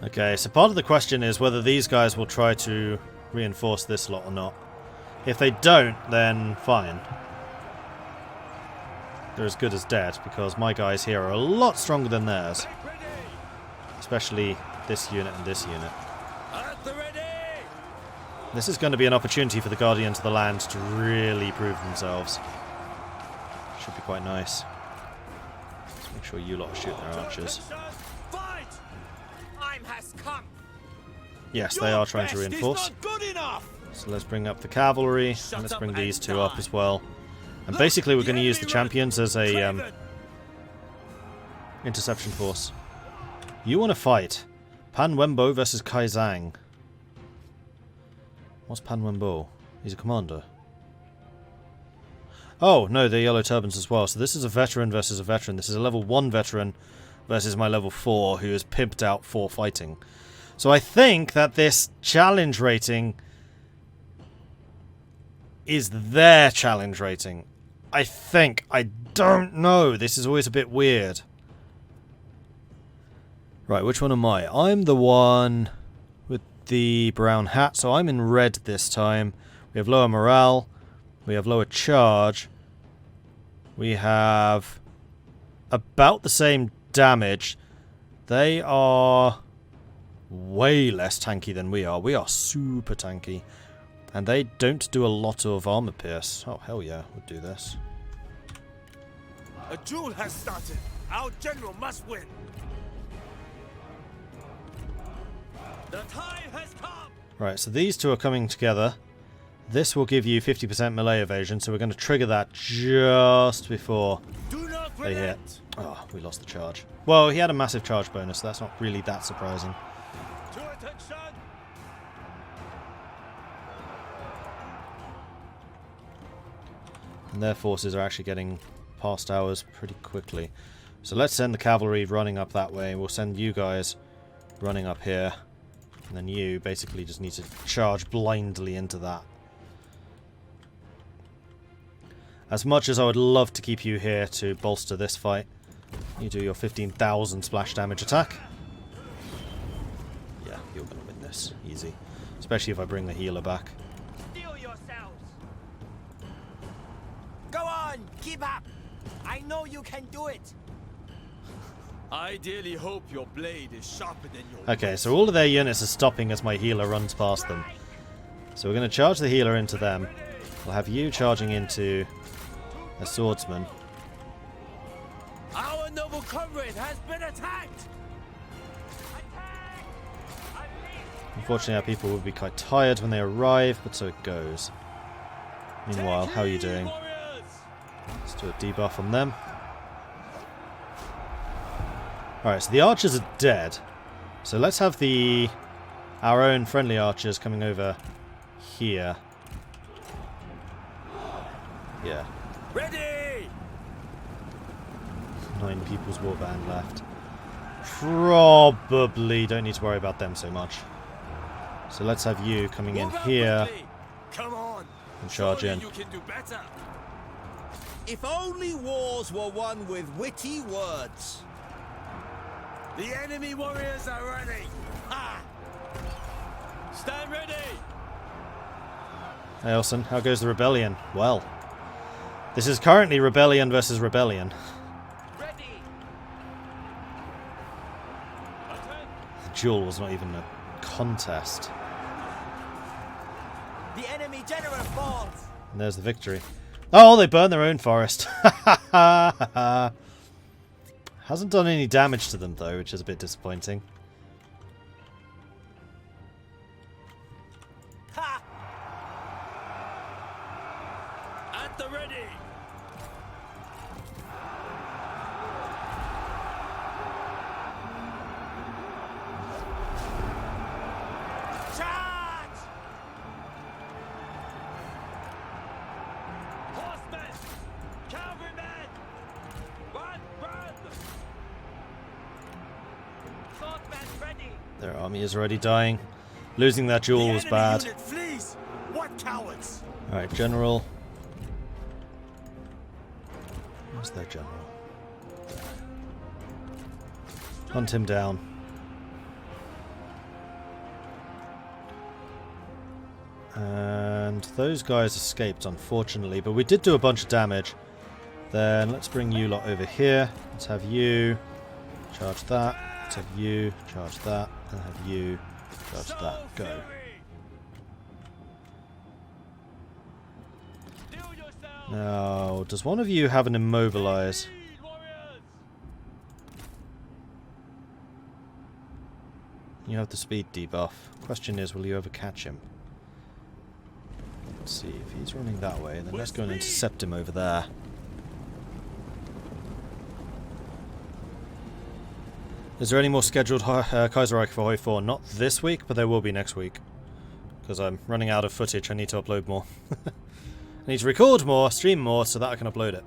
Okay, so part of the question is whether these guys will try to reinforce this lot or not. If they don't, then fine. They're as good as dead, because my guys here are a lot stronger than theirs. Especially this unit and this unit. This is going to be an opportunity for the Guardians of the Land to really prove themselves. Should be quite nice. Let's make sure you lot shoot their archers. Yes, they are trying to reinforce. So let's bring up the cavalry, and let's bring these two up as well. And basically we're going to use the champions as a interception force. You want to fight Pan Wenbo versus Kai Zhang. What's Pan Wenbo? He's a commander. Oh, no, they're yellow turbans as well. So this is a veteran versus a veteran. This is a level 1 veteran versus my level 4 who is pimped out for fighting. So I think that this challenge rating is their challenge rating. I think. I don't know. This is always a bit weird. Right, which one am I? I'm the one with the brown hat, so I'm in red this time. We have lower morale. We have lower charge. We have about the same damage. They are way less tanky than we are. We are super tanky. And they don't do a lot of armor pierce. Oh, hell yeah, we'll do this. A duel has started. Our general must win. The time has come. Right, so these two are coming together. This will give you 50% melee evasion, so we're going to trigger that just before they hit. Oh, we lost the charge. Well, he had a massive charge bonus, so that's not really that surprising. And their forces are actually getting past ours pretty quickly. So let's send the cavalry running up that way. We'll send you guys running up here. And then you basically just need to charge blindly into that. As much as I would love to keep you here to bolster this fight, you do your 15,000 splash damage attack. Yeah, you're going to win this. Easy. Especially if I bring the healer back. Steel yourselves. Go on, keep up. I know you can do it. I dearly hope your blade is sharper than your Okay, so all of their units are stopping as my healer runs past them. So we're going to charge the healer into them. We'll have you charging into a swordsman. Our noble comrade has been attacked. Unfortunately, our people will be quite tired when they arrive, but so it goes. Meanwhile, how are you doing? Let's do a debuff on them. Alright, so the archers are dead. So let's have our own friendly archers coming over here. Yeah. Ready! 9 people's warband left. Probably don't need to worry about them so much. So let's have you coming in here. Come on. And charge in. You can do better. If only wars were won with witty words. The enemy warriors are ready. Ha! Stand ready. Hey Elson, how goes the rebellion? Well, this is currently rebellion versus rebellion. Ready. The duel was not even a contest. The enemy general falls. And there's the victory. Oh, they burned their own forest. Hasn't done any damage to them though, which is a bit disappointing. Ha! At the ready. Charge! Horsemen! Cavalrymen! Run! Swordmen ready! Their army is already dying. Losing that duel was bad. Flees. What cowards! Alright, general. Where's their general? Hunt him down. And those guys escaped, unfortunately, but we did do a bunch of damage. Then let's bring you lot over here. Let's have you charge that. Let's have you charge that. And have you charge that. Go. Now, does one of you have an immobilize? You have the speed debuff. Question is, will you ever catch him? Let's see, if he's running that way, then let's go and intercept him over there. Is there any more scheduled Kaiserreich for Hoi 4? Not this week, but there will be next week. Because I'm running out of footage, I need to upload more. I need to record more, stream more, so that I can upload it.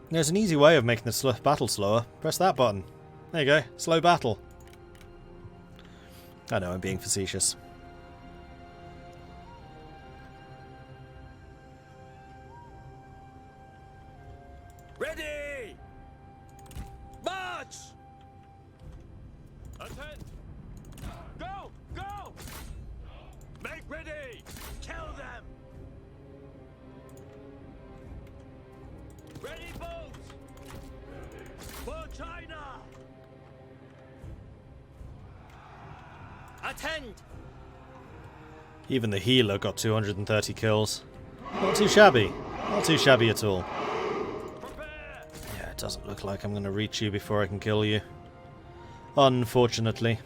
There's an easy way of making the battle slower. Press that button. There you go. Slow battle. I know, I'm being facetious. Ready! March! Attend! Go! Go! Make ready! Kill them! Ready, boats! For China! Attend! Even the healer got 230 kills. Not too shabby. Not too shabby at all. Yeah, it doesn't look like I'm going to reach you before I can kill you. Unfortunately.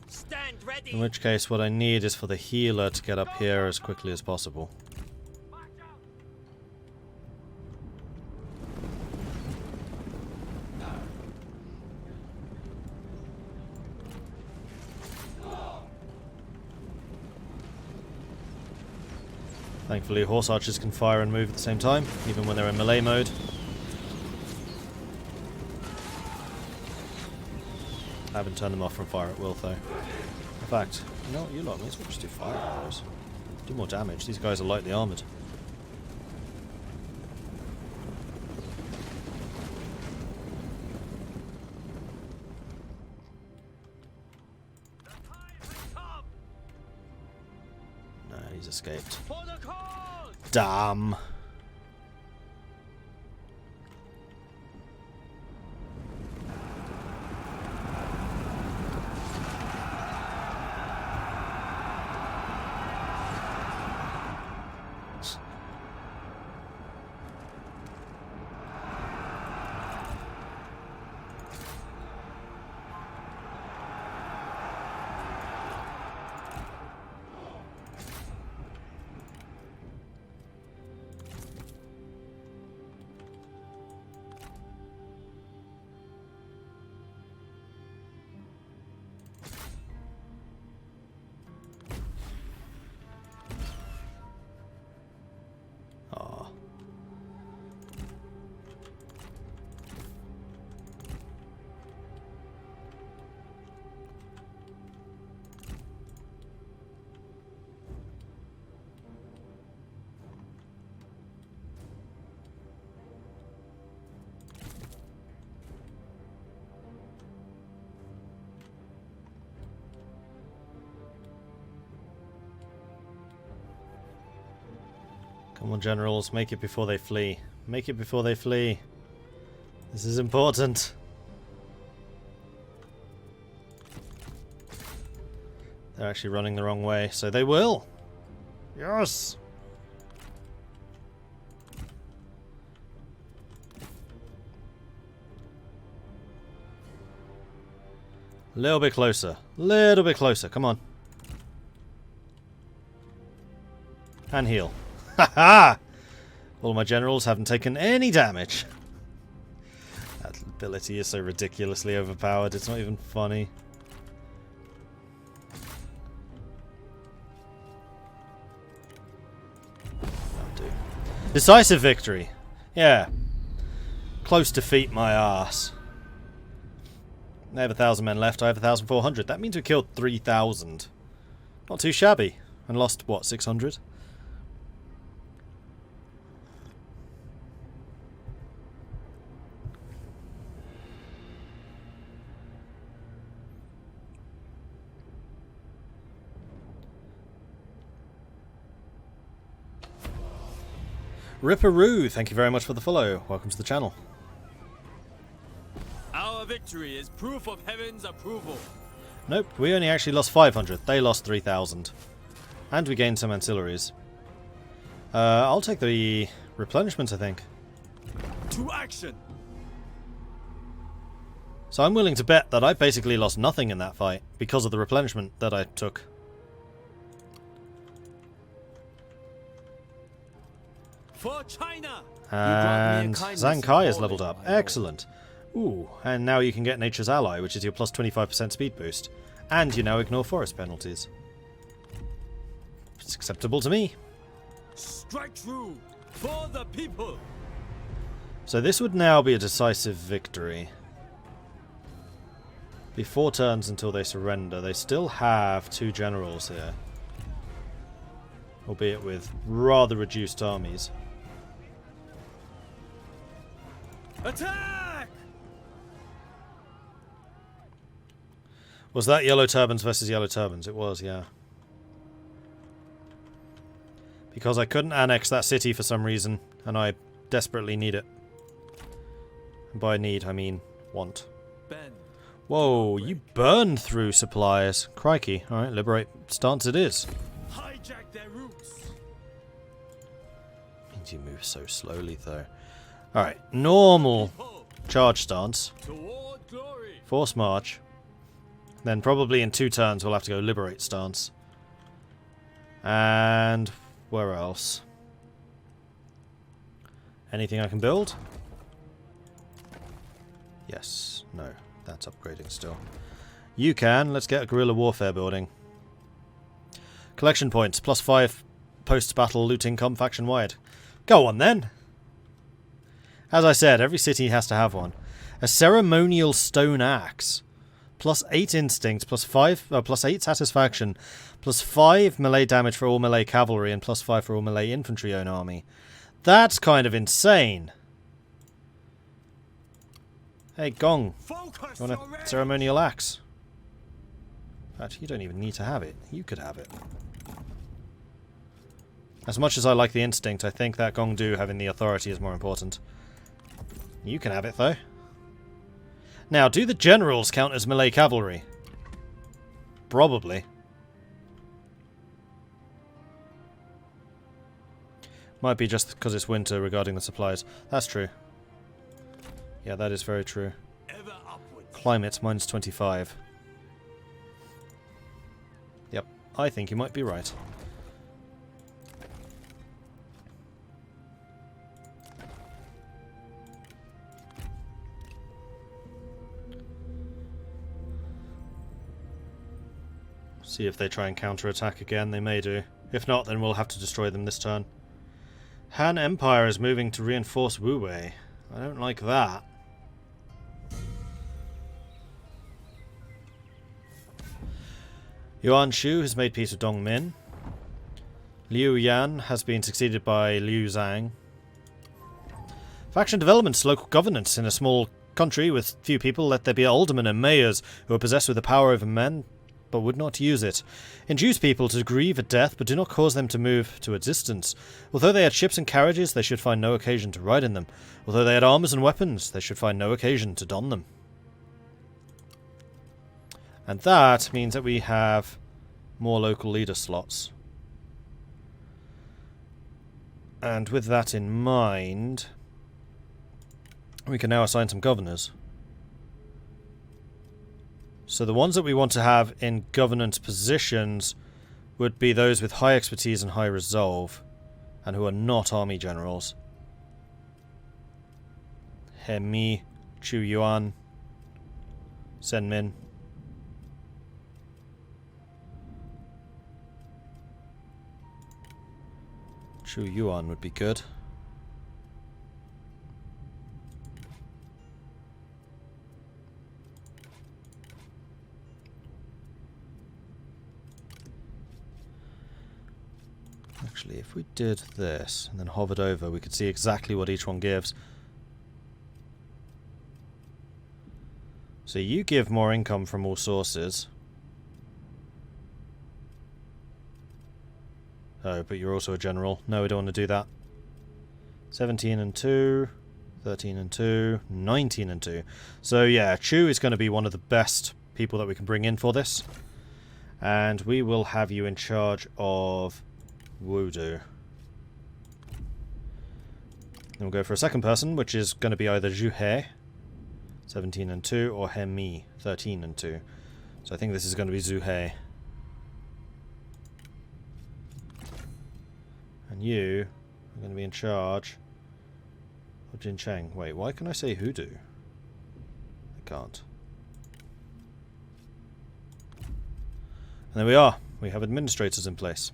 Stand ready! In which case, what I need is for the healer to get up here as quickly as possible. Thankfully, horse archers can fire and move at the same time, even when they're in melee mode. I haven't turned them off from fire at will, though. In fact, you know what, you lot may as well just do fire arrows. Do more damage. These guys are lightly armoured. No, he's escaped. Damn. Come on, generals, make it before they flee. Make it before they flee. This is important. They're actually running the wrong way, so they will. Yes! A little bit closer. Little bit closer. Come on. And heal. Ha-ha! All my generals haven't taken any damage. That ability is so ridiculously overpowered, it's not even funny. That'll do. Decisive victory! Yeah. Close defeat, my ass. They have 1,000 men left, I have 1,400. That means we killed 3,000. Not too shabby. And lost, what, 600? Ripperoo, thank you very much for the follow. Welcome to the channel. Our victory is proof of heaven's approval. Nope, we only actually lost 500. They lost 3,000. And we gained some ancillaries. I'll take the replenishment, I think. To action! So I'm willing to bet that I basically lost nothing in that fight because of the replenishment that I took. For China! And Zhang Kai is leveled up. Excellent. Ooh, and now you can get Nature's Ally, which is your plus 25% speed boost. And you now ignore forest penalties. It's acceptable to me. Strike true for the people! So this would now be a decisive victory. Be 4 turns until they surrender. They still have 2 generals here. Albeit with rather reduced armies. Attack! Was that Yellow Turbans versus Yellow Turbans? It was, yeah. Because I couldn't annex that city for some reason, and I desperately need it. And by need, I mean want. Whoa, you burned through supplies. Crikey. Alright, liberate stance it is. Hijack their routes. Means you move so slowly, though. Alright, normal charge stance. Toward glory. Force march. Then probably in 2 turns we'll have to go liberate stance. And where else? Anything I can build? Yes. No. That's upgrading still. You can. Let's get a guerrilla warfare building. Collection points. Plus 5 post-battle loot income faction-wide. Go on then. As I said, every city has to have one. A ceremonial stone axe. Plus 8 instinct, plus 8 satisfaction, plus 5 melee damage for all melee cavalry, and plus 5 for all melee infantry own army. That's kind of insane. Hey, Gong. You want a ceremonial axe? In fact, you don't even need to have it. You could have it. As much as I like the instinct, I think that Gong Do having the authority is more important. You can have it, though. Now, do the generals count as melee cavalry? Probably. Might be just because it's winter regarding the supplies. That's true. Yeah, that is very true. Climate, minus 25. Yep, I think you might be right. See if they try and counterattack again. They may do. If not, then we'll have to destroy them this turn. Han Empire is moving to reinforce Wu Wei. I don't like that. Yuan Shu has made peace with Dong Min. Liu Yan has been succeeded by Liu Zhang. Faction developments, local governance. In a small country with few people, let there be aldermen and mayors who are possessed with the power over men, but would not use it. Induce people to grieve at death, but do not cause them to move to a distance. Although they had ships and carriages, they should find no occasion to ride in them. Although they had armors and weapons, they should find no occasion to don them. And that means that we have more local leader slots. And with that in mind, we can now assign some governors. So the ones that we want to have in governance positions would be those with high expertise and high resolve, and who are not army generals. He Mi, Chu Yuan, Sen Min. Chu Yuan would be good. Actually, if we did this and then hovered over, we could see exactly what each one gives. So you give more income from all sources. Oh, but you're also a general. No, we don't want to do that. 17 and 2, 13 and 2, 19 and 2. So yeah, Chu is going to be one of the best people that we can bring in for this. And we will have you in charge of Wudu. Then we'll go for a second person, which is going to be either Zhu He, 17 and 2, or He Mi, 13 and 2. So I think this is going to be Zhu He. And you are going to be in charge of Jin Cheng. Wait, why can I say Hoodoo? I can't. And there we are. We have administrators in place.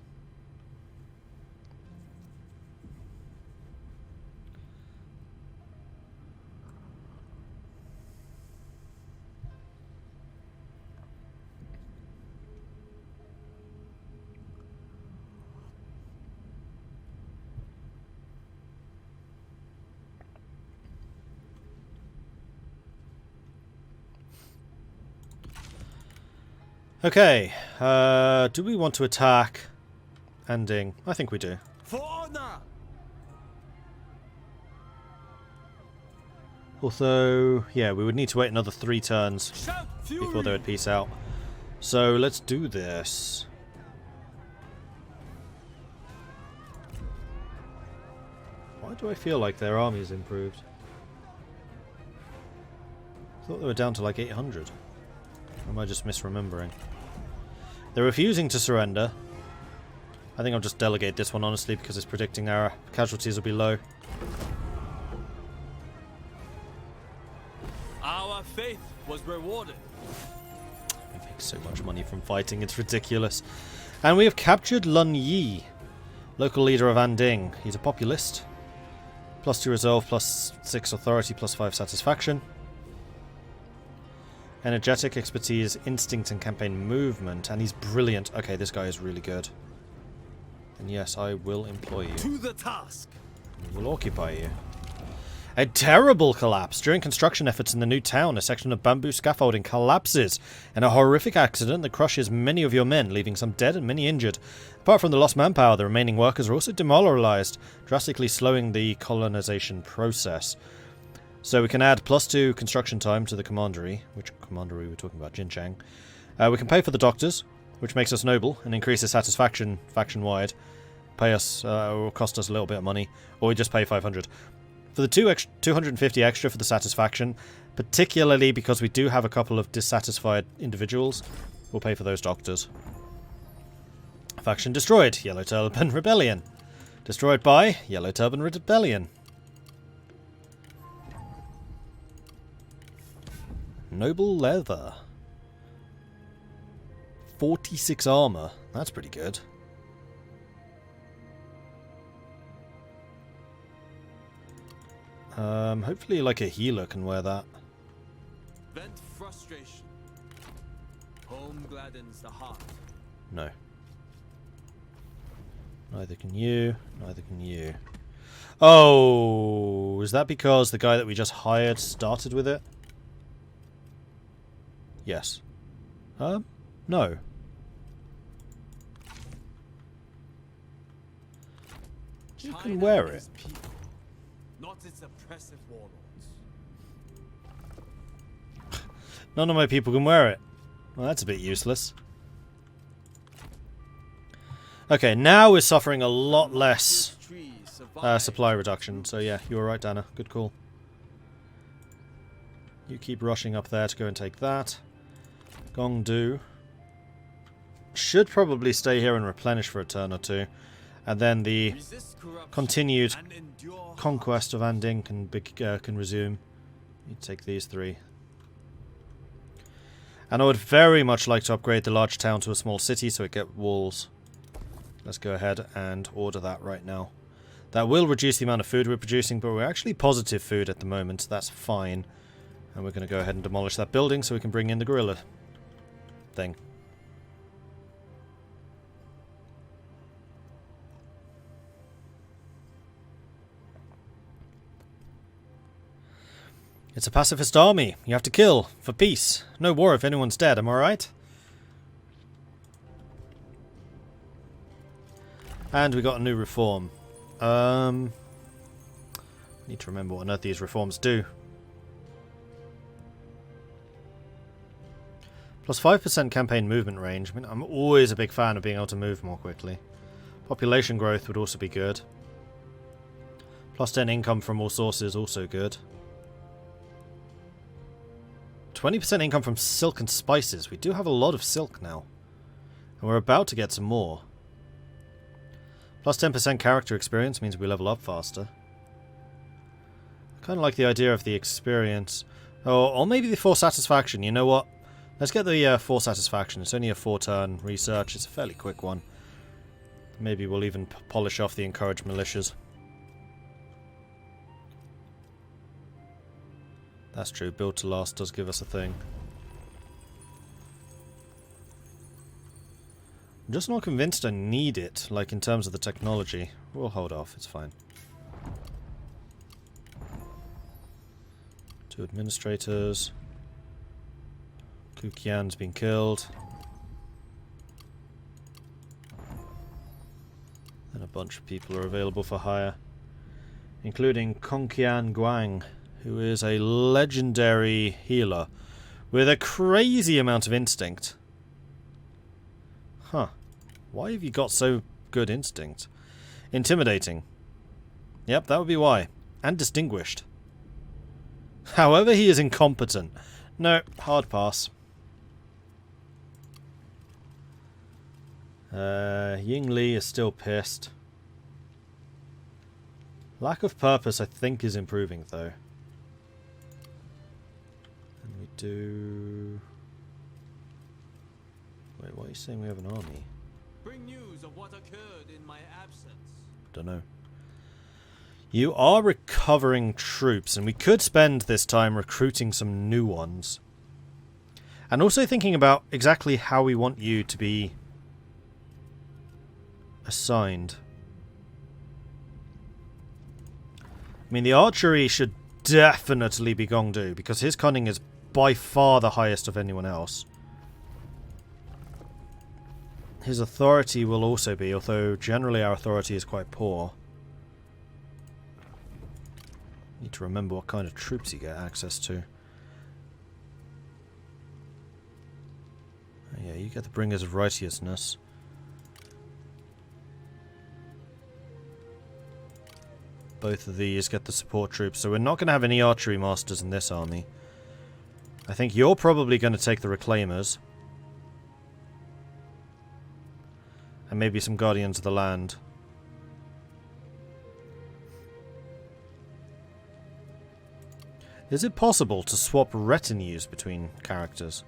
Okay, do we want to attack Anding? I think we do. For honor. Although, yeah, we would need to wait another 3 turns before they would peace out. So let's do this. Why do I feel like their army's improved? I thought they were down to like 800. Or am I just misremembering? They're refusing to surrender. I think I'll just delegate this one, honestly, because it's predicting our casualties will be low. Our faith was rewarded. We make so much money from fighting, it's ridiculous. And we have captured Lun Yi, local leader of Anding. He's a populist. +2 resolve, +6 authority, +5 satisfaction. Energetic, expertise, instinct, and campaign movement. And he's brilliant. Okay, this guy is really good. And yes, I will employ you. To the task. We will occupy you. A terrible collapse. During construction efforts in the new town, a section of bamboo scaffolding collapses in a horrific accident that crushes many of your men, leaving some dead and many injured. Apart from the lost manpower, the remaining workers are also demoralized, drastically slowing the colonization process. So we can add +2 construction time to the commandery. Which commandery were we talking about? Jin Cheng. We can pay for the doctors, which makes us noble and increases satisfaction faction-wide. Pay us, or cost us a little bit of money, or we just pay 500. For the 250 extra for the satisfaction, particularly because we do have a couple of dissatisfied individuals, we'll pay for those doctors. Faction destroyed. Yellow Turban Rebellion. Destroyed by Yellow Turban Rebellion. Noble leather. 46 armor. That's pretty good. Hopefully like a healer can wear that. Vent frustration. Home gladdens the heart. No. Neither can you. Neither can you. Oh, is that because the guy that we just hired started with it? Yes. No. You can wear it. People, not its oppressive warlords. None of my people can wear it. Well, that's a bit useless. Okay, now we're suffering a lot less supply reduction. So yeah, you were right, Dana. Good call. You keep rushing up there to go and take that. Gong do. Should probably stay here and replenish for a turn or two. And then the continued conquest of Anding can resume. You take these 3. And I would very much like to upgrade the large town to a small city so it gets walls. Let's go ahead and order that right now. That will reduce the amount of food we're producing, but we're actually positive food at the moment, so that's fine. And we're going to go ahead and demolish that building so we can bring in the gorilla thing. It's a pacifist army. You have to kill for peace. No war if anyone's dead, am I right? And we got a new reform. Need to remember what on earth these reforms do. Plus 5% campaign movement range. I mean, I'm always a big fan of being able to move more quickly. Population growth would also be good. Plus 10 income from all sources, also good. 20% income from silk and spices. We do have a lot of silk now. And we're about to get some more. Plus 10% character experience means we level up faster. I kind of like the idea of the experience. Oh, or maybe the 4 satisfaction. You know what? Let's get the 4 satisfaction. It's only a 4-turn research. It's a fairly quick one. Maybe we'll even polish off the encouraged militias. That's true. Build to last does give us a thing. I'm just not convinced I need it, like in terms of the technology. We'll hold off. It's fine. 2 administrators. Kukian's been killed. And a bunch of people are available for hire. Including Kongqian Guang, who is a legendary healer with a crazy amount of instinct. Huh. Why have you got so good instinct? Intimidating. Yep, that would be why. And distinguished. However, he is incompetent. No, hard pass. Ying Li is still pissed. Lack of purpose, I think, is improving, though. And we do... Wait, what are you saying we have an army? Bring news of what occurred in my absence. Don't know. You are recovering troops, and we could spend this time recruiting some new ones. And also thinking about exactly how we want you to be assigned. I mean, the archery should definitely be Gong Du, because his cunning is by far the highest of anyone else. His authority will also be, although generally our authority is quite poor. Need to remember what kind of troops you get access to. Oh, yeah, you get the Bringers of Righteousness. Both of these get the support troops, so we're not going to have any archery masters in this army. I think you're probably going to take the Reclaimers. And maybe some Guardians of the Land. Is it possible to swap retinues between characters?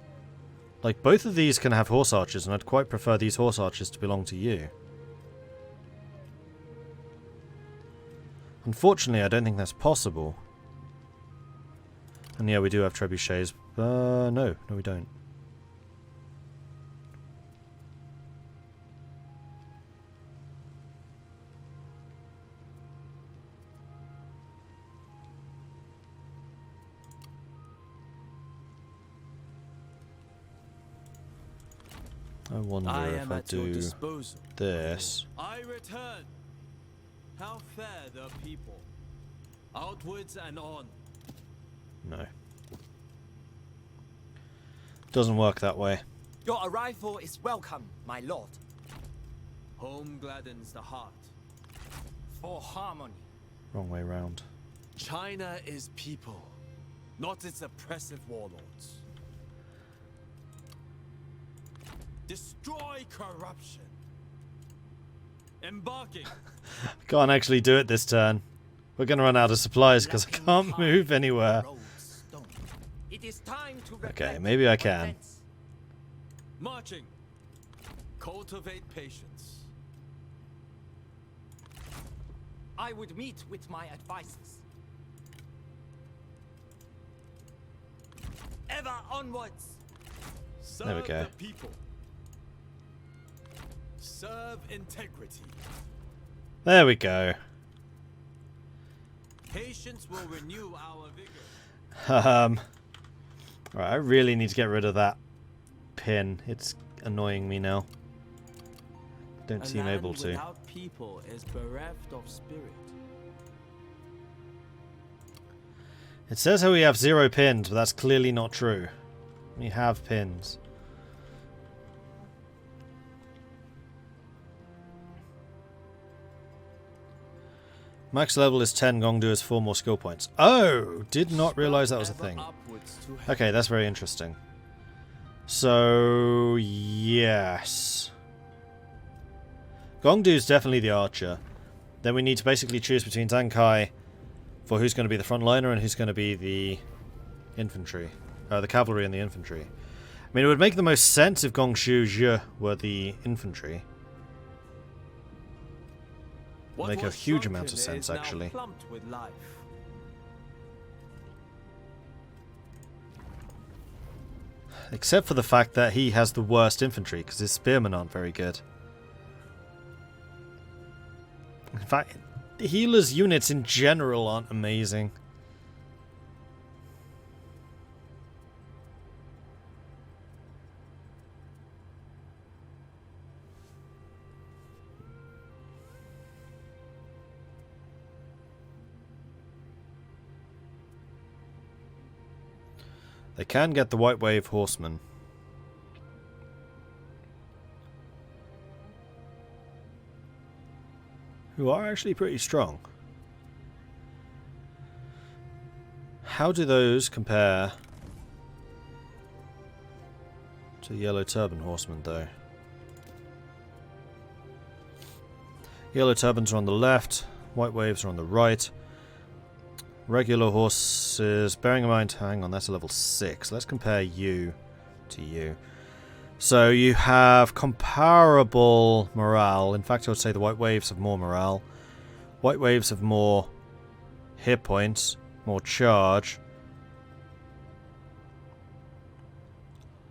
Like, both of these can have horse archers, and I'd quite prefer these horse archers to belong to you. Unfortunately, I don't think that's possible. And yeah, we do have trebuchets. No, we don't. I wonder if I do this. I return. How fare the people? Outwards and on. No. Doesn't work that way. Your arrival is welcome, my lord. Home gladdens the heart. For harmony. Wrong way round. China is people, not its oppressive warlords. Destroy corruption. Embarking. Can't actually do it this turn. We're going to run out of supplies because I can't move anywhere. It is time to Okay, maybe I can. Marching. Cultivate patience. I would meet with my advisors. Ever onwards. Serve There we go. the people. Serve integrity. There we go. Patience will renew our vigor. Right, I really need to get rid of that pin. It's annoying me now. Don't seem able to. Without people is bereft of spirit. It says how we have 0 pins, but that's clearly not true. We have pins. Max level is 10, Gong Zhuo has 4 more skill points. Oh! Did not realize that was a thing. Okay, that's very interesting. So, yes. Gong Zhuo is definitely the archer. Then we need to basically choose between Zhang Kai for who's going to be the frontliner and who's going to be the infantry. The cavalry and the infantry. I mean, it would make the most sense if Gong Zhuo were the infantry. Make a huge amount of sense, actually. Except for the fact that he has the worst infantry, because his spearmen aren't very good. In fact, the healers' units in general aren't amazing. They can get the White Wave Horsemen. Who are actually pretty strong. How do those compare to the Yellow Turban Horsemen, though? Yellow Turbans are on the left, White Waves are on the right. Regular horses, bearing in mind, hang on, that's a level 6. Let's compare you to you. So you have comparable morale. In fact, I would say the White Waves have more morale. White Waves have more hit points, more charge.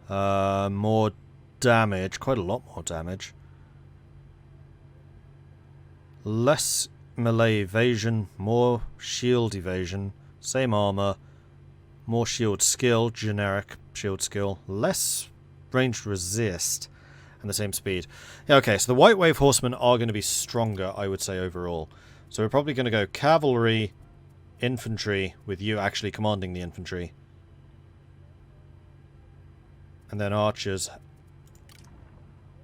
More damage, quite a lot more damage. Less melee evasion, more shield evasion, same armor, more shield skill, generic shield skill, less ranged resist, and the same speed. Yeah, okay, so the White Wave Horsemen are going to be stronger, I would say, overall. So we're probably going to go cavalry, infantry, with you actually commanding the infantry. And then archers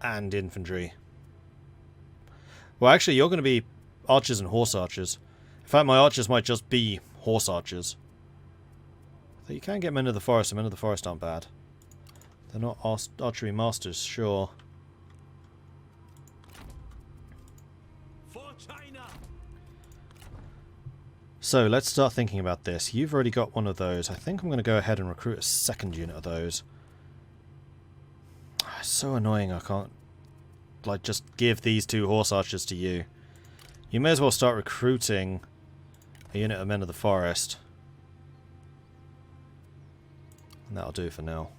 and infantry. Well, actually, you're going to be archers and horse archers. In fact, my archers might just be horse archers. Though you can get men of the forest, and men of the forest aren't bad. They're not archery masters, sure. For China. So, let's start thinking about this. You've already got one of those. I think I'm going to go ahead and recruit a second unit of those. It's so annoying I can't, like, just give these 2 horse archers to you. You may as well start recruiting a unit of men of the forest. And that'll do for now.